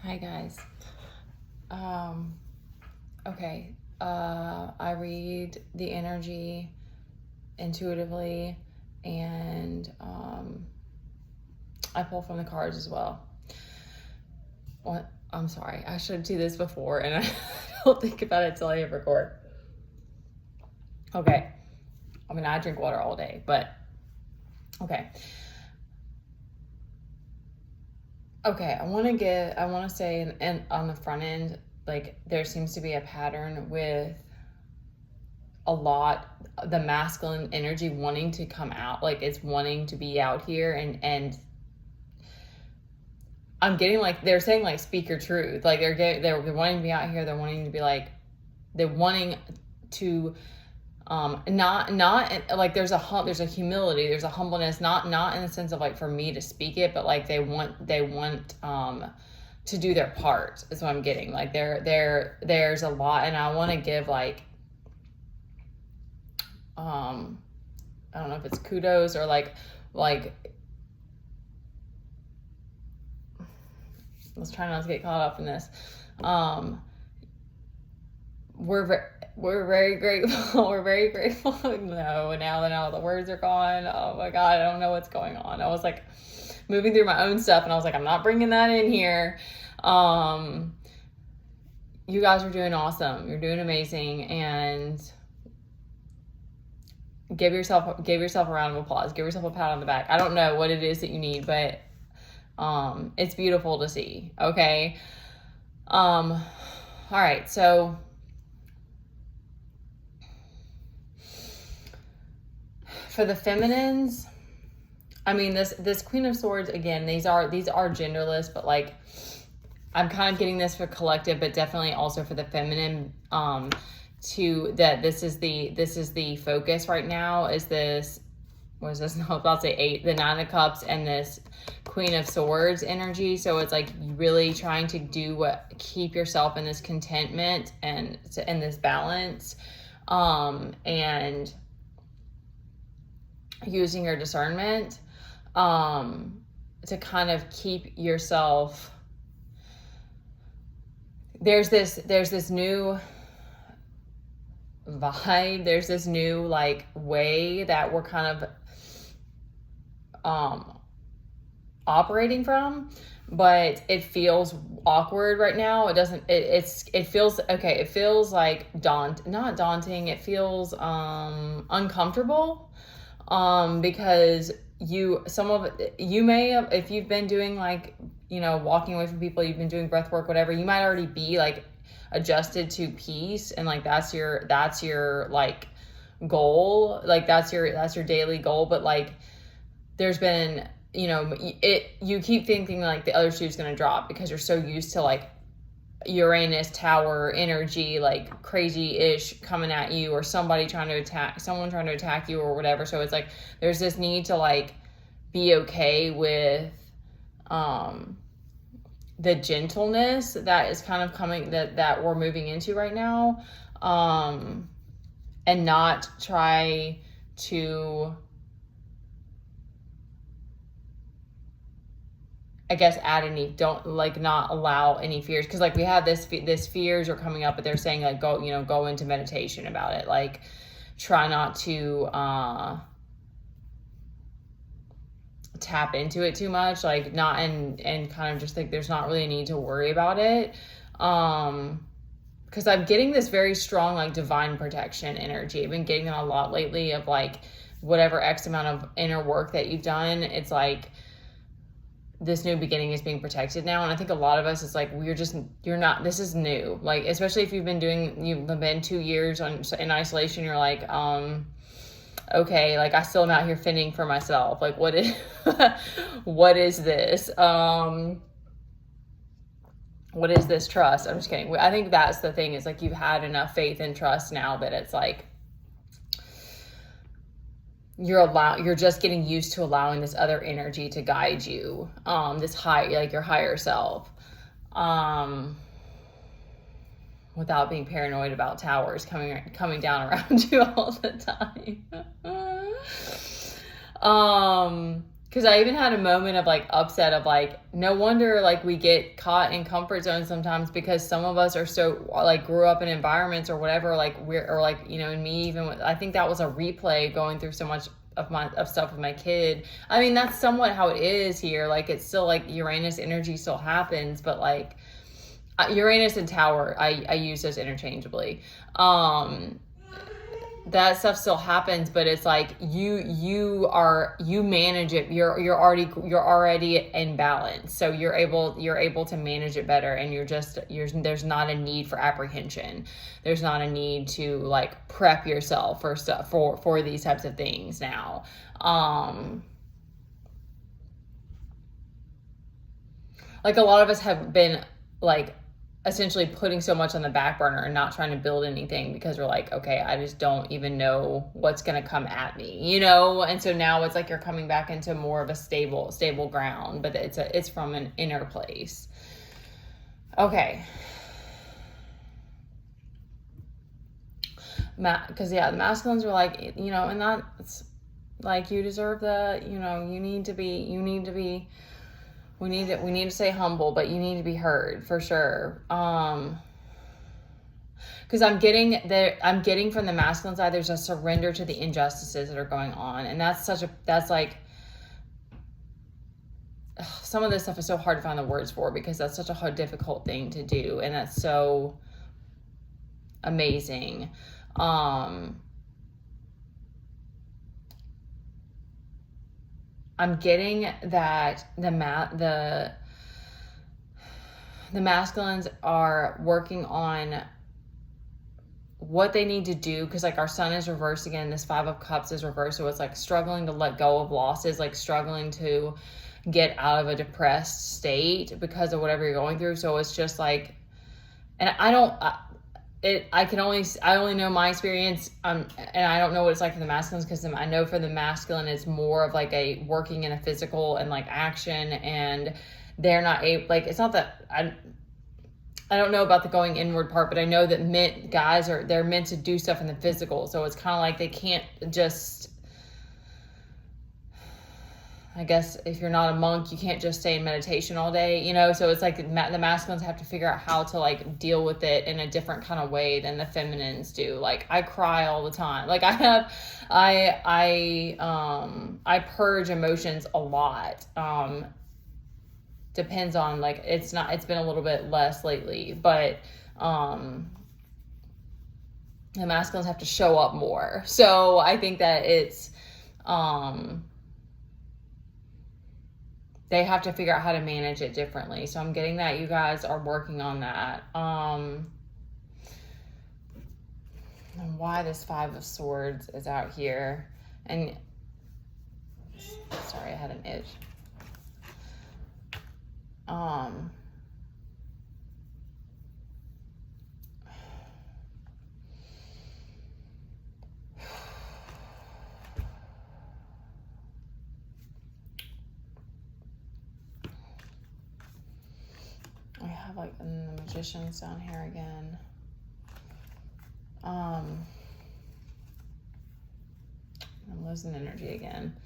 Hi guys. Okay. I read the energy intuitively, and I pull from the cards as well. What? I'm sorry. I should do this before, and I don't think about it till I hit record. Okay. I mean, I drink water all day, but okay. Okay, I want to say, and on the front end, like there seems to be a pattern with a lot, the masculine energy wanting to come out, like it's wanting to be out here, and I'm getting like, they're saying like, speak your truth. Like they're wanting to be out here. They're wanting to be like, they're wanting to, not like there's a humility, there's a humbleness, not in the sense of like for me to speak it, but like they want to do their part is what I'm getting. Like there's a lot, and I want to give like, I don't know if it's kudos or like let's try not to get caught up in this. We're very grateful. We're very grateful. No, now the words are gone. Oh my God, I don't know what's going on. I was like moving through my own stuff, and I was like, I'm not bringing that in here. You guys are doing awesome. You're doing amazing, and give yourself a round of applause. Give yourself a pat on the back. I don't know what it is that you need, but it's beautiful to see. Okay. All right. So for the feminines, I mean, this Queen of Swords, again, these are genderless, but like I'm kind of getting this for collective, but definitely also for the feminine, to that this is the focus right now, is this, what is this? No, I was about to say 8, the 9 of Cups, and this Queen of Swords energy. So it's like really trying to keep yourself in this contentment and in this balance, and using your discernment, to kind of keep yourself. There's this new vibe. There's this new like way that we're kind of operating from, but it feels awkward right now. It doesn't, it feels okay. It feels like not daunting. It feels uncomfortable, because you may have, if you've been doing like, walking away from people, you've been doing breath work, whatever, you might already be like adjusted to peace, and like that's your like goal, like that's your daily goal. But like there's been, you keep thinking like the other shoe's gonna drop because you're so used to like Uranus tower energy, like crazy-ish coming at you, or someone trying to attack you or whatever. So it's like there's this need to like be okay with the gentleness that is kind of coming, that we're moving into right now, and not try to, I guess, not allow any fears. Cause like we have this fears are coming up, but they're saying like, go into meditation about it. Like try not to, tap into it too much, like not, and kind of just like, there's not really a need to worry about it. Cause I'm getting this very strong, like divine protection energy. I've been getting that a lot lately, of like whatever X amount of inner work that you've done. It's like, this new beginning is being protected now. And I think a lot of us, it's like, this is new. Like, especially if you've been 2 years in isolation, you're like, okay, like I still am out here fending for myself. Like what is, what is this? What is this trust? I'm just kidding. I think that's the thing, is like, you've had enough faith and trust now that it's like, you're just getting used to allowing this other energy to guide you, like your higher self, without being paranoid about towers coming down around you all the time. Because I even had a moment of like upset of like, no wonder like we get caught in comfort zones sometimes, because some of us are so like grew up in environments or whatever, like or like, you know, and me even I think that was a replay going through so much of stuff with my kid. I mean, that's somewhat how it is here. Like it's still like Uranus energy still happens, but like Uranus and Tower, I use those interchangeably. That stuff still happens, but it's like you manage it. You're already in balance, so you're able to manage it better, and there's not a need for apprehension. There's not a need to like prep yourself for stuff for these types of things now. Like a lot of us have been like essentially putting so much on the back burner and not trying to build anything because we're like, okay, I just don't even know what's going to come at me, you know? And so now it's like you're coming back into more of a stable ground, but it's from an inner place. Okay. Because the masculines are like, you know, and that's like, you deserve the, you know, we need to stay humble, but you need to be heard for sure. Because I'm getting from the masculine side, there's a surrender to the injustices that are going on. And that's like, some of this stuff is so hard to find the words for, because that's such a difficult thing to do. And that's so amazing. I'm getting that the masculines are working on what they need to do, because like our sun is reversed again, this 5 of Cups is reversed, so it's like struggling to let go of losses, like struggling to get out of a depressed state because of whatever you're going through. So it's just like, and I only know my experience, and I don't know what it's like for the masculines, because I know for the masculine it's more of like a working in a physical and like action, and they're not able, like, it's not that I don't know about the going inward part, but I know that guys they're meant to do stuff in the physical, so it's kind of like they can't just, I guess if you're not a monk, you can't just stay in meditation all day, you know? So it's like the masculines have to figure out how to like deal with it in a different kind of way than the feminines do. Like I cry all the time. Like I purge emotions a lot. Depends on like, it's been a little bit less lately, but, the masculines have to show up more. So I think that it's, they have to figure out how to manage it differently. So I'm getting that you guys are working on that. And why this 5 of Swords is out here. And sorry, I had an itch. I have like the Magicians down here again. I'm losing energy again.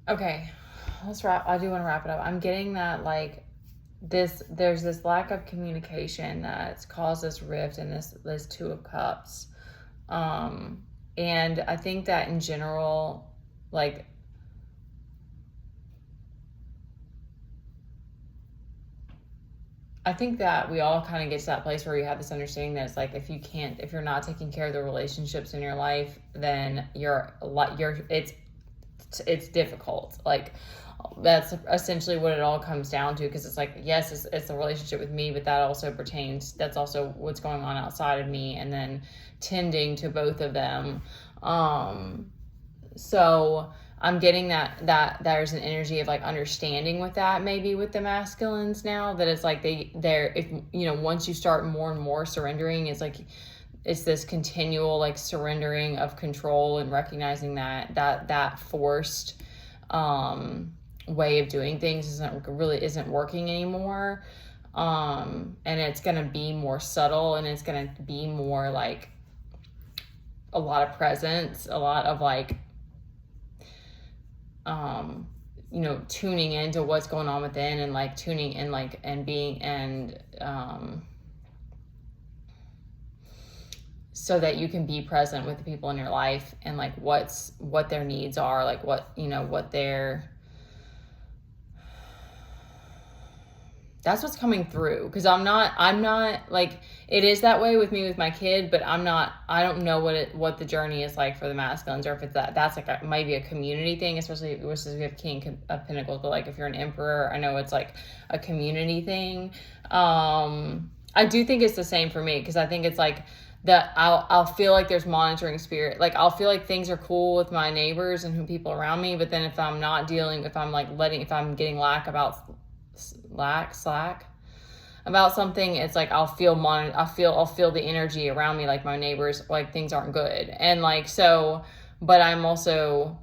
Okay, let's wrap. I do want to wrap it up. I'm getting that like there's this lack of communication that's caused this rift in this 2 of Cups. And I think that in general, like, I think that we all kind of get to that place where you have this understanding that it's like, if you're not taking care of the relationships in your life, then it's difficult. Like, that's essentially what it all comes down to, because it's like, yes, it's a relationship with me, but that's also what's going on outside of me, and then tending to both of them. So I'm getting that there's an energy of like understanding with that, maybe with the masculines now, that it's like if once you start more and more surrendering, it's like it's this continual like surrendering of control and recognizing that forced way of doing things isn't working anymore. And it's going to be more subtle, and it's going to be more like a lot of presence, a lot of like, tuning into what's going on within, and like tuning in, like, and being, and, so that you can be present with the people in your life, and like what their needs are, like that's what's coming through. Cause I'm not like, it is that way with me, with my kid, but I don't know what the journey is like for the masculines, or if it's that's like maybe a community thing, especially if we have King of Pentacles, but like if you're an Emperor, I know it's like a community thing. I do think it's the same for me, cause I think it's like, that I'll feel like there's monitoring spirit. Like I'll feel like things are cool with my neighbors and people around me, but then if I'm not dealing, if I'm getting slack about something, it's like I'll feel the energy around me, like my neighbors, like things aren't good. And like, so, but I'm also,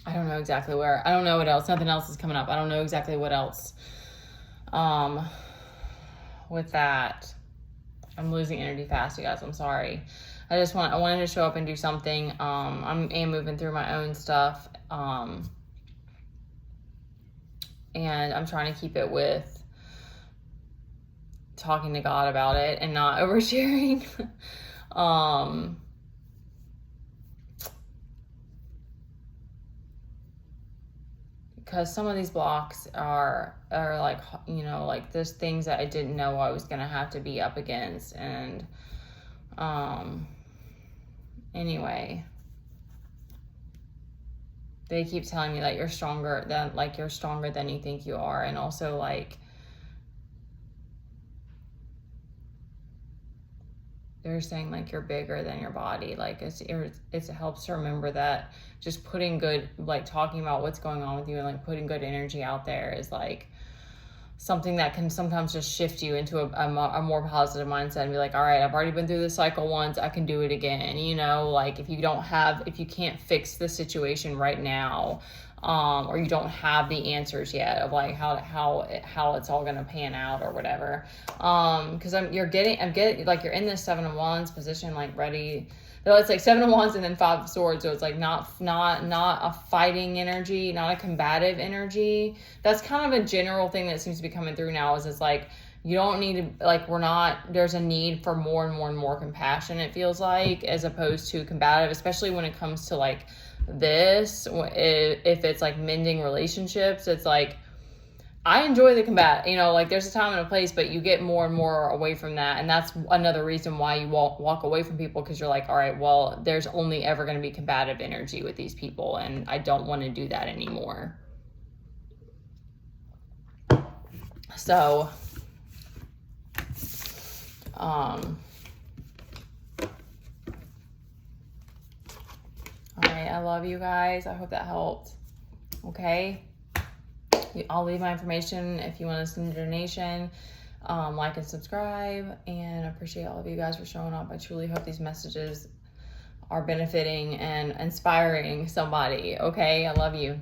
I don't know exactly where. I don't know what else. Nothing else is coming up. I don't know exactly what else. With that, I'm losing energy fast, you guys. I'm sorry. I wanted to show up and do something. I am moving through my own stuff. And I'm trying to keep it with talking to God about it and not oversharing. Because some of these blocks are like, like there's things that I didn't know I was going to have to be up against. And, anyway, they keep telling me that you're stronger than you think you are. And also like, they're saying like you're bigger than your body. Like it helps to remember that just putting good, like talking about what's going on with you and like putting good energy out there is like something that can sometimes just shift you into a more positive mindset and be like, all right, I've already been through this cycle once, I can do it again. Like if you can't fix the situation right now, or you don't have the answers yet of like how it's all going to pan out or whatever. Cause you're like, you're in this 7 of Wands position, like ready. So it's like 7 of Wands and then 5 of Swords. So it's like not a fighting energy, not a combative energy. That's kind of a general thing that seems to be coming through now, is it's like, you don't need to, like, there's a need for more and more and more compassion, it feels like, as opposed to combative, especially when it comes to like this, if it's like mending relationships. It's like, I enjoy the combat, like there's a time and a place, but you get more and more away from that. And that's another reason why you walk away from people, because you're like, all right, well, there's only ever going to be combative energy with these people, and I don't want to do that anymore. So, all right, I love you guys. I hope that helped. Okay. I'll leave my information if you want to send a donation. Like and subscribe, and I appreciate all of you guys for showing up. I truly hope these messages are benefiting and inspiring somebody. Okay, I love you.